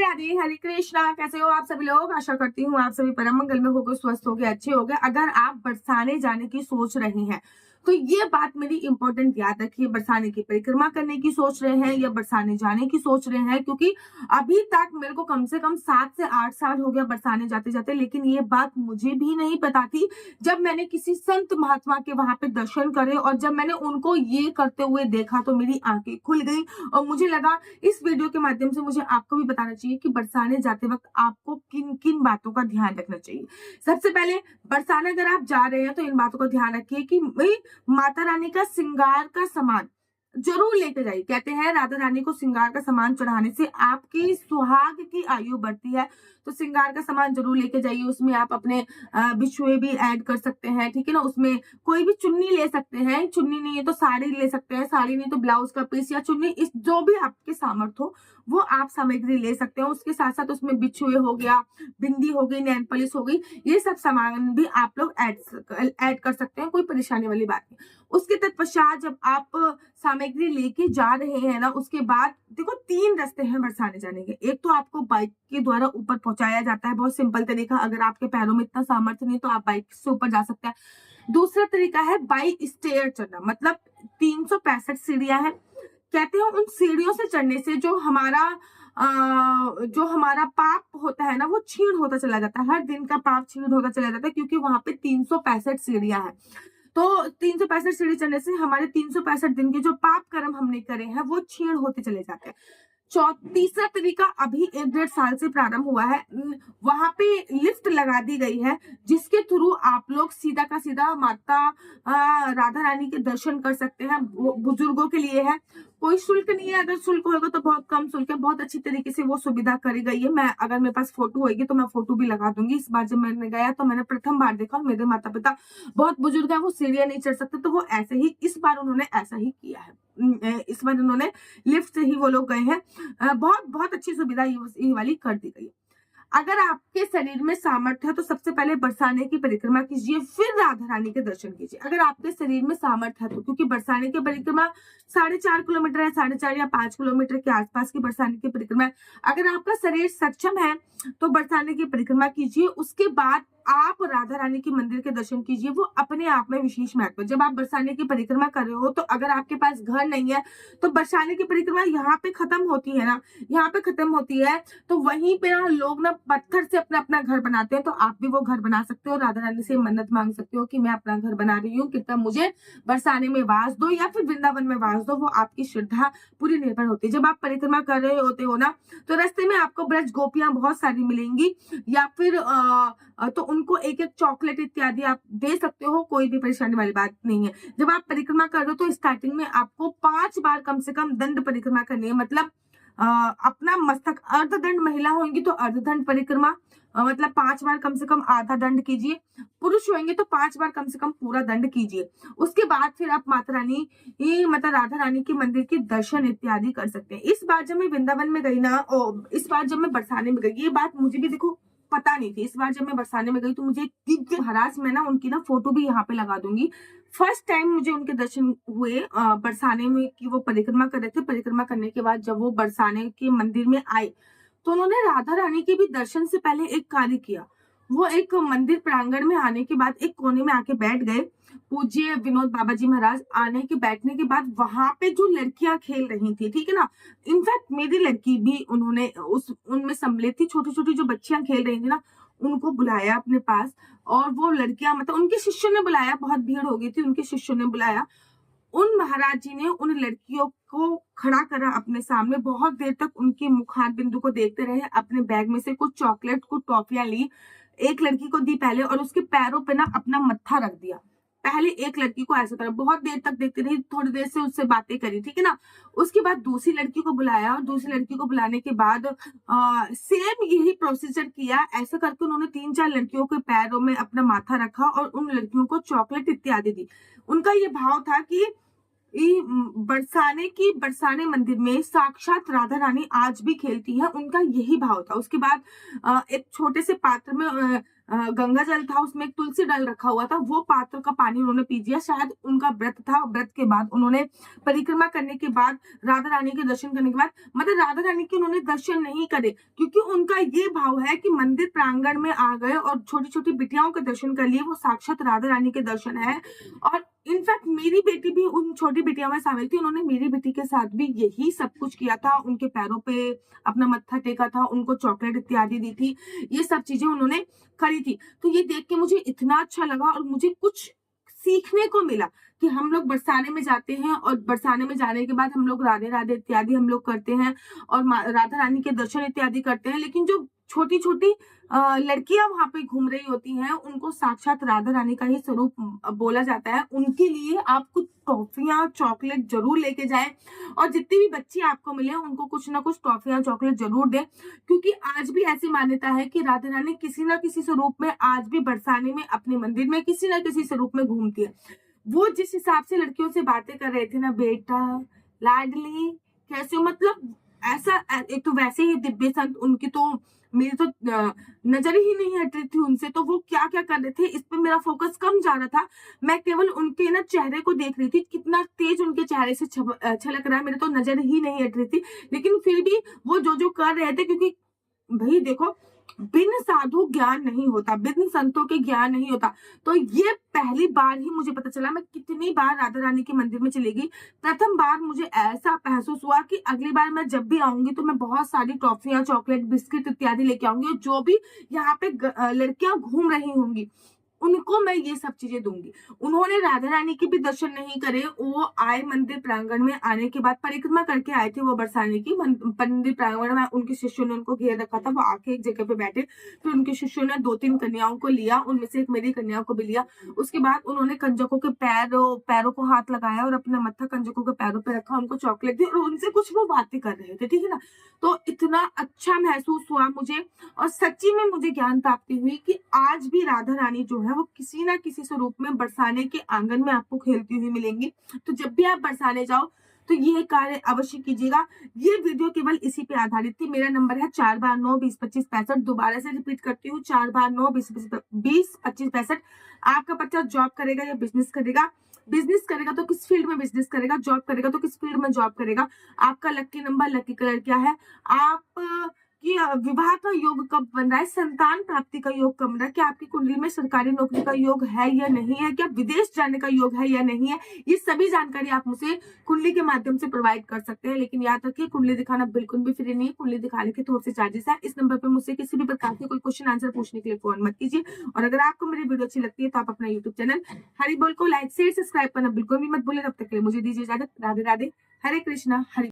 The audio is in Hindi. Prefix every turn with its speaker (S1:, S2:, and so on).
S1: राधे हरे कृष्णा। कैसे हो आप सभी लोग? आशा करती हूँ आप सभी परम मंगल में होगे, स्वस्थ होगे, अच्छे होगे। अगर आप बरसाने जाने की सोच रहे हैं तो ये बात मेरी इंपॉर्टेंट याद रखिए। बरसाने की परिक्रमा करने की सोच रहे हैं या बरसाने जाने की सोच रहे हैं, क्योंकि अभी तक मेरे को कम से कम 7 से 8 साल हो गया बरसाने जाते जाते, लेकिन ये बात मुझे भी नहीं पता थी। जब मैंने किसी संत महात्मा के वहां पे दर्शन करे और जब मैंने उनको ये करते हुए देखा तो मेरी आंखें खुल गई और मुझे लगा इस वीडियो के माध्यम से मुझे आपको भी बताना चाहिए कि बरसाने जाते वक्त आपको किन किन बातों का ध्यान रखना चाहिए। सबसे पहले, बरसाने अगर आप जा रहे हैं तो इन बातों का ध्यान रखिए कि माता रानी का श्रृंगार का सामान जरूर लेके जाइए। कहते हैं राधा रानी को श्रृंगार का सामान चढ़ाने से आपकी सुहाग की आयु बढ़ती है, तो श्रृंगार का सामान जरूर लेके जाइए। उसमें आप अपने बिछुए भी ऐड कर सकते हैं, ठीक है ना। उसमें कोई भी चुन्नी ले सकते हैं, चुन्नी नहीं है तो साड़ी ले सकते हैं, साड़ी नहीं तो ब्लाउज का पीस या चुन्नी, इस जो भी आपके सामर्थ्य हो वो आप सामग्री ले सकते हैं। उसके साथ साथ उसमें बिछुए हो गया, बिंदी हो गई, नैन पॉलिश हो गई, ये सब सामान भी आप लोग ऐड कर सकते हैं, कोई परेशानी वाली बात नहीं। उसके तत्पश्चात जब आप सामग्री लेके जा रहे हैं ना, उसके बाद देखो 3 रास्ते हैं बरसाने जाने के। एक तो आपको बाइक के द्वारा ऊपर पहुंचाया जाता है, बहुत सिंपल तरीका। अगर आपके पैरों में इतना सामर्थ्य नहीं तो आप बाइक से ऊपर जा सकते हैं। दूसरा तरीका है बाई स्टेयर चढ़ना, मतलब 365 सीढ़ियां हैं। कहते हैं उन सीढ़ियों से चढ़ने से जो हमारा पाप होता है ना वो क्षीण होता चला जाता है। हर दिन का पाप क्षीण होता चला जाता है, क्योंकि वहां पे 365 सीढ़ियां हैं। तो 365 सीढ़ी चढ़ने से हमारे 365 दिन के जो पाप कर्म हमने करे हैं वो क्षीण होते चले जाते हैं। तीसरा तरीका अभी 1-1.5 साल से प्रारंभ हुआ है। वहां पे लिफ्ट लगा दी गई है, जिसके थ्रू आप लोग सीधा का सीधा माता राधा रानी के दर्शन कर सकते हैं। बुजुर्गों के लिए है, कोई शुल्क नहीं है। अगर शुल्क होगा तो बहुत कम शुल्क है, बहुत अच्छी तरीके से वो सुविधा करी गई है। मैं अगर मेरे पास फोटो होगी तो मैं फोटो भी लगा दूंगी। इस बार जब मैंने गया तो मैंने प्रथम बार देखा, मेरे माता पिता बहुत बुजुर्ग है, वो सीढ़ियां नहीं चढ़ सकते, तो वो ऐसे ही इस बार उन्होंने ऐसा ही किया है। इस बार उन्होंने लिफ्ट से ही वो लोग गए हैं। बहुत बहुत अच्छी सुविधा ये वाली कर दी गई है। अगर आपके शरीर में सामर्थ्य है तो सबसे पहले बरसाने की परिक्रमा कीजिए, फिर राधा रानी के दर्शन कीजिए। अगर आपके शरीर में सामर्थ्य है तो, क्योंकि बरसाने की परिक्रमा 4.5 किलोमीटर है, 4.5 या 5 किलोमीटर के आसपास की बरसाने की परिक्रमा है। अगर आपका शरीर सक्षम है तो बरसाने की परिक्रमा कीजिए। उसके बाद आप राधा रानी के मंदिर के दर्शन कीजिए, वो अपने आप में विशेष महत्व है। जब आप बरसाने की परिक्रमा कर रहे हो तो अगर आपके पास घर नहीं है तो बरसाने की परिक्रमा यहाँ पे खत्म होती है ना, यहाँ पे खत्म होती है, तो वहीं पे ना लोग ना पत्थर से अपना अपना घर बनाते हैं। तो आप भी वो घर बना सकते हो, राधा रानी से मन्नत मांग सकते हो कि मैं अपना घर बना रही हूँ, कृपया मुझे बरसाने में वास दो या फिर वृंदावन में वास दो। वो आपकी श्रद्धा पूरी निर्भर होती है। जब आप परिक्रमा कर रहे होते हो ना तो रास्ते में आपको ब्रज गोपियां बहुत सारी मिलेंगी, या फिर तो उनको एक एक चॉकलेट इत्यादि आप दे सकते हो, कोई भी परेशानी वाली बात नहीं है। जब आप परिक्रमा कर रहे हो तो स्टार्टिंग में आपको 5 बार कम से कम दंड परिक्रमा करनी है, मतलब अपना मस्तक, अर्धदंड महिला होंगी तो अर्धदंड परिक्रमा, मतलब 5 बार कम से कम आधा दंड कीजिए। पुरुष होंगे तो 5 बार कम से कम पूरा दंड कीजिए। उसके बाद फिर आप माता रानी मतलब राधा रानी के मंदिर के दर्शन इत्यादि कर सकते हैं। इस बार जब मैं वृंदावन में गई ना, इस बार जब मैं बरसाने में गई, ये बात मुझे भी देखो पता नहीं थी। इस बार जब मैं बरसाने में गई तो मुझे दिव्य महाराज, मैं ना उनकी ना फोटो भी यहाँ पे लगा दूंगी। फर्स्ट टाइम मुझे उनके दर्शन हुए बरसाने में, कि वो परिक्रमा कर रहे थे। परिक्रमा करने के बाद जब वो बरसाने के मंदिर में आए तो उन्होंने राधा रानी के भी दर्शन से पहले एक कार्य किया। वो एक मंदिर प्रांगण में आने के बाद एक कोने में आके बैठ गए। पूज्य विनोद बाबा जी महाराज आने के बैठने के बाद वहां पे जो लड़कियां खेल रही थी, ठीक है ना, इनफैक्ट मेरी लड़की भी उन्होंने उनमें सम्मिलित थी। छोटी छोटी जो बच्चियां खेल रही थी ना, उनको बुलाया अपने पास, और वो लड़कियां मतलब उनके शिष्यों ने बुलाया, बहुत भीड़ हो गई थी, उनके शिष्यों ने बुलाया। उन महाराज जी ने उन लड़कियों को खड़ा करा अपने सामने, बहुत देर तक उनके मुखार बिंदु को देखते रहे। अपने बैग में से कुछ चॉकलेट, कुछ टॉफियां ली, एक लड़की को दी पहले, और उसके पैरों पे ना अपना मत्था रख दिया। पहले एक लड़की को ऐसा करा, बहुत देर तक देखते रही, थोड़ी देर से उससे बातें करी, ठीक है ना। उसके बाद दूसरी लड़की को बुलाया, और दूसरी लड़की को बुलाने के बाद सेम यही प्रोसीजर किया। ऐसा करके उन्होंने 3-4 लड़कियों के पैरों में अपना माथा रखा और उन लड़कियों को चॉकलेट इत्यादि दी। उनका ये भाव था कि बरसाने मंदिर में साक्षात राधा रानी आज भी खेलती है, उनका यही भाव था। उसके बाद एक छोटे से पात्र में गंगा जल था, उसमें एक तुलसी डल रखा हुआ था, वो पात्र का पानी उन्होंने पी दिया। शायद उनका व्रत था, व्रत के बाद उन्होंने परिक्रमा करने के बाद, राधा रानी के दर्शन करने के बाद, मतलब राधा रानी के उन्होंने दर्शन नहीं करे, क्योंकि उनका ये भाव है कि मंदिर प्रांगण में आ गए और छोटी छोटी बिटियाओं के दर्शन कर लिए, वो साक्षात राधा रानी के दर्शन है। और इनफैक्ट मेरी बेटी भी उन छोटी बिटियाओं में शामिल थी, उन्होंने मेरी बेटी के साथ भी यही सब कुछ किया था, उनके पैरों पे अपना मत्था टेका था, उनको चॉकलेट इत्यादि दी थी, ये सब चीजें उन्होंने करी थी। तो ये देख के मुझे इतना अच्छा लगा और मुझे कुछ सीखने को मिला कि हम लोग बरसाने में जाते हैं और बरसाने में जाने के बाद हम लोग राधे राधे इत्यादि हम लोग करते हैं और राधा रानी के दर्शन इत्यादि करते हैं, लेकिन जो छोटी छोटी लड़कियां वहां पे घूम रही होती हैं, उनको साक्षात राधा रानी का ही स्वरूप बोला जाता है। उनके लिए आप कुछ टॉफियां चॉकलेट जरूर लेके जाएं और जितनी भी बच्ची आपको मिले उनको कुछ ना कुछ टॉफियां चॉकलेट जरूर दें, क्योंकि आज भी ऐसी मान्यता है कि राधा रानी किसी ना किसी स्वरूप में आज भी बरसाने में अपने मंदिर में किसी ना किसी स्वरूप में घूमती है। वो जिस हिसाब से लड़कियों से बातें कर रहे थे ना, बेटा लाडली कैसे हो, मतलब ऐसा, एक तो वैसे ही दिव्य संत, उनकी तो मेरी तो नजर ही नहीं हट रही थी उनसे, तो वो क्या क्या कर रहे थे इस पे मेरा फोकस कम जा रहा था। मैं केवल उनके ना चेहरे को देख रही थी, कितना तेज उनके चेहरे से छलक रहा है, मेरे तो नजर ही नहीं हट रही थी। लेकिन फिर भी वो जो जो कर रहे थे, क्योंकि भाई देखो, बिन साधु ज्ञान नहीं होता, बिन संतों के ज्ञान नहीं होता। तो ये पहली बार ही मुझे पता चला। मैं कितनी बार राधा रानी के मंदिर में चली गई, प्रथम बार मुझे ऐसा महसूस हुआ कि अगली बार मैं जब भी आऊंगी तो मैं बहुत सारी टॉफियां चॉकलेट बिस्किट इत्यादि लेके आऊंगी, और जो भी यहाँ पे लड़कियां घूम रही होंगी उनको मैं ये सब चीजें दूंगी। उन्होंने राधा रानी के भी दर्शन नहीं करे, वो आए मंदिर प्रांगण में, आने के बाद परिक्रमा करके आए थे वो बरसाने की मंदिर प्रांगण में। उनके शिष्यों ने उनको घेर रखा था, वो आके एक जगह पे बैठे, फिर उनके शिष्यों ने 2-3 कन्याओं को लिया, उनमें से एक मेरी कन्या को भी लिया। उसके बाद उन्होंने कंजकों के पैरों को हाथ लगाया और अपना मत्था कंजकों के पैरों पे रखा, उनको चॉकलेट दी और उनसे कुछ वो बातें कर रहे थे, ठीक है ना। तो इतना अच्छा महसूस हुआ मुझे, और सच्ची में मुझे ज्ञान प्राप्ति हुई कि आज भी राधा रानी जो है वो किसी ना किसी स्वरूप में बरसाने के आंगन में आपको खेलती हुई मिलेंगी। तो जब भी आप बरसाने जाओ तो ये कार्य अवश्य कीजिएगा। ये वीडियो केवल इसी पे आधारित थी। मेरा नंबर है 4/9-20-25-65। दोबारा से रिपीट करती हूँ, 4/9-20-25-65। आपका बच्चा जॉब करेगा या बिजनेस करेगा, बिजनेस करेगा तो किस फील्ड में बिजनेस करेगा, जॉब करेगा तो किस फील्ड में जॉब करेगा, आपका लकी नंबर लकी कलर क्या है, आप कि विवाह का योग कब बन रहा है, संतान प्राप्ति का योग कब बन रहा है, क्या आपकी कुंडली में सरकारी नौकरी का योग है या नहीं है, क्या विदेश जाने का योग है या नहीं है, ये सभी जानकारी आप मुझे कुंडली के माध्यम से प्रोवाइड कर सकते हैं। लेकिन याद रखिए, कुंडली दिखाना बिल्कुल भी फ्री नहीं है, कुंडली दिखाने के थोड़े से चार्जेस है। इस नंबर पर मुझसे किसी भी प्रकार के कोई क्वेश्चन आंसर पूछने के लिए फोन मत कीजिए। और अगर आपको मेरी वीडियो अच्छी लगती है तो आप अपना यूट्यूब चैनल हरि बोल को लाइक शेयर सब्सक्राइब करना बिल्कुल भी मत भूलिए। तब तक के लिए मुझे दीजिए इजाजत। राधे राधे, हरे कृष्णा, हरे